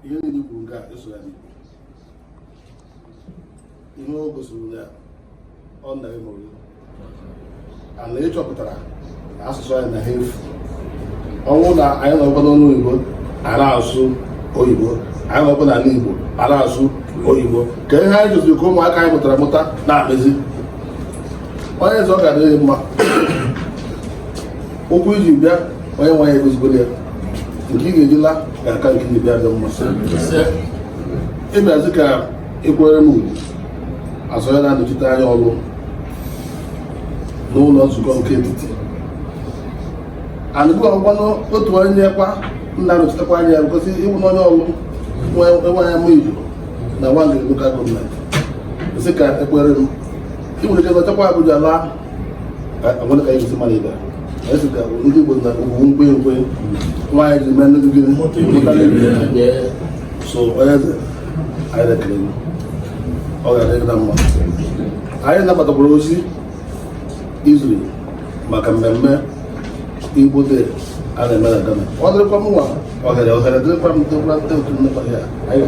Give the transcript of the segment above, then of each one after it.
ihe niile kwuru nke a eso ya n'Igbo ihe o gosiri na ọ nna gị mụrụ ana ịchọpụtara na asụsụ anyị na ha efu ọnwụ na anyị nọkwa n'ọnụ oyibo a na-asụ oyibo anyị nọkwa n'ala Igbo a na-asụ oyibo ka ihe anyị gosiri ka ụmụaka anyị mụtara mụta na-akpezi onye eze ọ ga-adịghị mma okwu iji bịa onye nwe ya egozigoro ya nke ị ga-ejila ga-aka nke iji bịa dị mma ịbịazi ka ekwere m ugwu azụ ya na-anọchite anya ọrụ n'ụlọ nzukọ nke etiti anụbụ ọgwanụ otu onye kwa nna nọchitekwa anya ya gosi ịbụ na onye ọrụ nwe anya mma Igbo na nwa nke lokal gọọmenti esi ka ekwere m ị nwere ike nọchakwa Abuja laa agwere ka egosi mmadụ ibe esi ka ndị Igbo na ugwu nkwe nkwe nwaanyị ji mee ndị gịnị so onye eze anyị na-ekele gị ọ ga-adịgị na mma anyị nabatakwara ozi izuru maka mmemme Igbo Day a na-eme na Ghana ọ dịrịkwa m nwa ohere dịrịkwa m dịkwa otu nnekwa ya anyị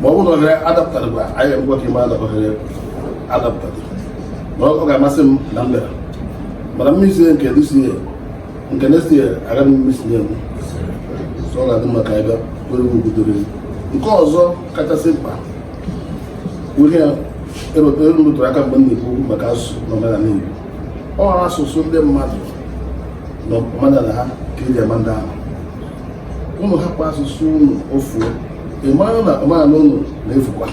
ma ọ bụrụ na ohere adapụtara anyị ga-emekwa ka ime ohere adapụtara ma ọ ga-amasị m na mbịara mana mmisi nke this year nke next year agaghị m mmisi nye m so ọ ga-adị maka anyị bịa were ugudoro nke ọzọ kachasị mkpa ihe erutụrụ aka mgbe m na-ekwu maka asụsụ na omenala Igbo ọ asụsụ ndị mmadụ na omenala ha ka eji ama ndị ahụ unu hapụ asụsụ unu ofuo ịmara na omenala unu na-efukwa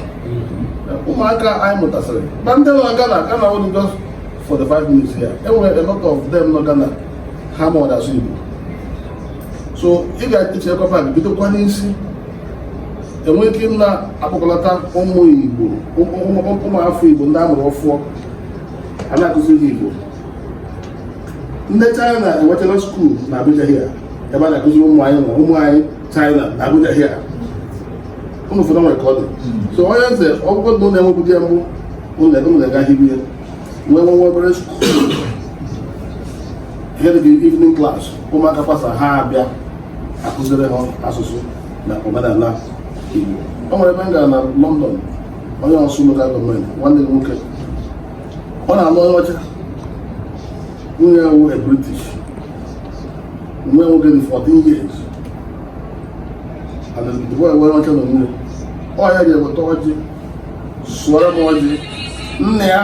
ụmụaka anyị mụtasịrị na ndị nọ Ghana only just for the 5 minutes here enwere a lot of them nọ Ghana ha ma ọ na-asụ Igbo so ị ga-echekwa bidokwa n'isi enweghị ike na-akpọkọlata ụmụ Igbo ụmụafọ Igbo ndị amụrụ ọfụọ a na-akụziri Igbo ndị China enwetara skuul na Abuja here ebe a na-akụziri ụmụ anyị China na Abuja here ụmụ ụfọdụ nwere ka ọ dị so onye eze ọgwụgwọ na ụlọ enwebụdi ya mbụ ụlọ ga hibie nwee obere skuul ihe dị evening class ụmụaka kwasa ha abịa akụziri ha asụsụ na omenala Igbo o nwere ebe m gara na London onye ọsụ lokal gọọmenti nwanne gị nwoke ọ na-alụ onye ọcha nwunye ewu a British nwe nwoke dị 14 years and the boy were ọcha na nwunye ọ ya ga-eweta ọjị sụọrọ m ọjị nne ya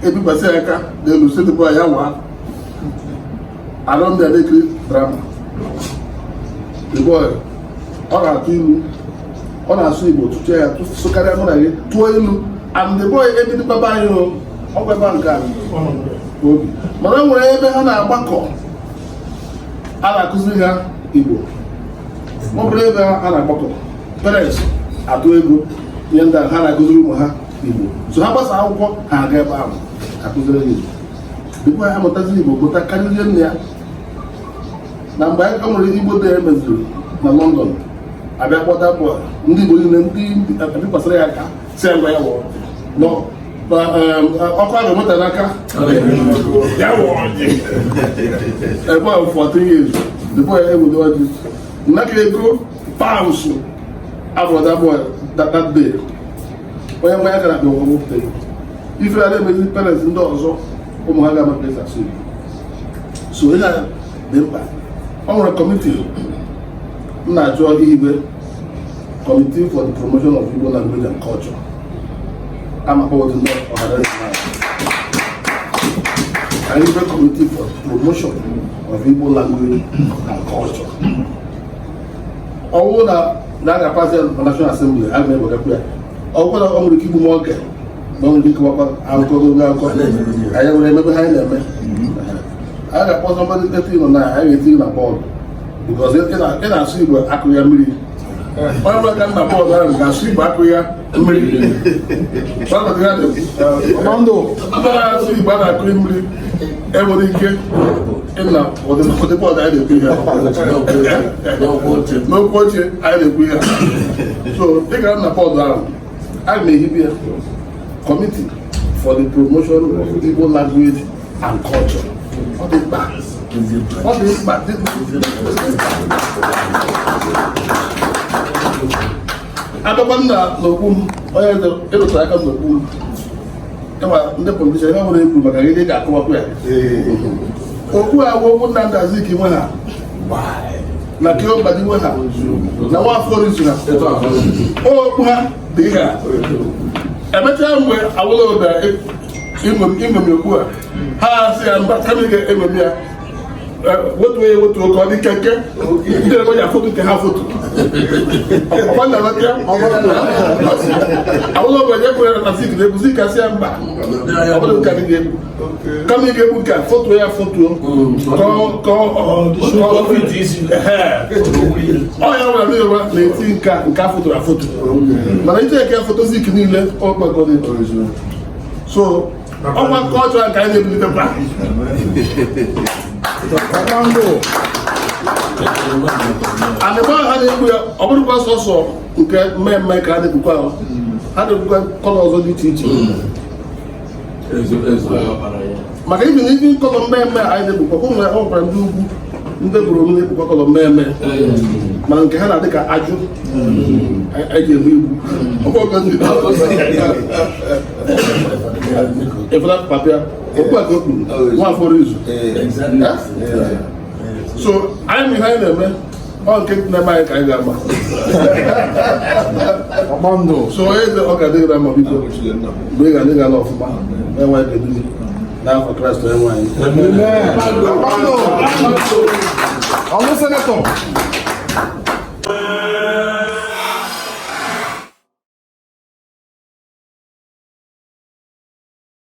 ebikwasị aka n'elu setịpụ ya waa alụmdi adekiri drama the boy ọ ga-atụ ilu ọ na-asụ Igbo tụcha ya tụsụkarịa mụ na gị tụọ ilu and the boy ebidokpaba anyị ọgwa ebe nke obi mana o nwere ebe ha na-agbakọ a na-akụziri ha Igbo ọ bụrụ ebe ha na-agbakọ parents atụ ego ihe ndị ha na-akụziri ụmụ ha Igbo so ha gbasa akwụkwọ ha aga ebe ahụ akụziri Igbo dịkwa ha amụtaziri Igbo pụta karịzie nne ya na mgbe anyị nwere Igbo Day emeziri na London abịa kpọta bụ ndị Igbo niile ndị abịakwasịrị ya aka si ngwa ya wụọ ọkụ a ga-enweta n'aka ya wụọ ọjị ebe ahụ 14 years dịbọ ya ewudo ọjị nnaka ego paụnsụ abụrụda bụ that day onye nwa ya gara akpa ụgwọ mụpụta ife ya na-emezi parents ndị ọzọ ụmụ ha ga-amapụta asụ Igbo so ihe a dị mkpa ọ nwere kọmitii m na-achọ ihibe Committee for the Promotion of Igbo Language and Culture. I'm a part of the Committee for Promotion of Igbo Language and Culture. Although that pass the National Assembly, I remember that. Although I'm going to keep working, don't think about I remember behind them. I got somebody that you know, I ain't thinking about because they can see what I could onye ọbụla ka nna bọọlụ ahụ ga-asụ Igbo akụ ya mmiri asụ Igbo a na-akụ mmiri enwere ike ịna ụdị bọọlụ anyị na-ekwu ya n'okwu ochie anyị na-ekwu ya so ị gara nna bọọlụ ahụ a na-ehibe ya Committee for the Promotion of Igbo Language and Culture ọ dị mkpa abịakwa nna n'okwu m onye ịrụtara aka n'okwu m ịma ndị politishan ihe nwere ekwu maka gị ga-akọwapụ ya okwu a bụ okwu Nnamdi Azikiwe nwe ha na Kiyombadi nwe ha na Nwafor Izu ha okwu ha dị ihe a emechaa mgbe Awolowo bịara iṅomi okwu a ha sị ya mba kama ị ga-eṅomi ya wetu oke ọ dị keke ndị ebe ya foto nke ha foto Awolowo onye kwere na Zik na-egbu Zik asị ya mba ọ bụrụ nke anyị ga-egbu kama ị ga-egbu nke a foto ya foto ọ ya nwere ndị Yoruba na-eti nke a foto na foto mana ije eke foto Zik niile ọ kpagoro so ọkwa nke ọ chọrọ nke anyị na-ebilitekwa anịgba ha na-egbu ya ọ bụrụkwa sọsọ nke mmemme ka ha na-egbukwa ahụ ha na-egbukwa kọlọ ọzọ dị iche iche maka ibi na ibi kọlọ mmemme anyị na-egbukwa kwa nwere ọkwara ndị ugwu ndị gburu omume na-egbukwa kọlọ mmemme mana nke ha na-adị ka ajụ eji eme igwu efela papịa okwu a ka o kpuru Nwafor Izu so anyị ma ihe anyị na-eme ọ nke na-eme anyị ka anyị ga-agba so eze ọ ga-adịghị na mma biko mgbe ị ga-adịghị ala ọfụma enweghị kedudi n'afọ Kraịst enwe anyị Ọlụ senetọ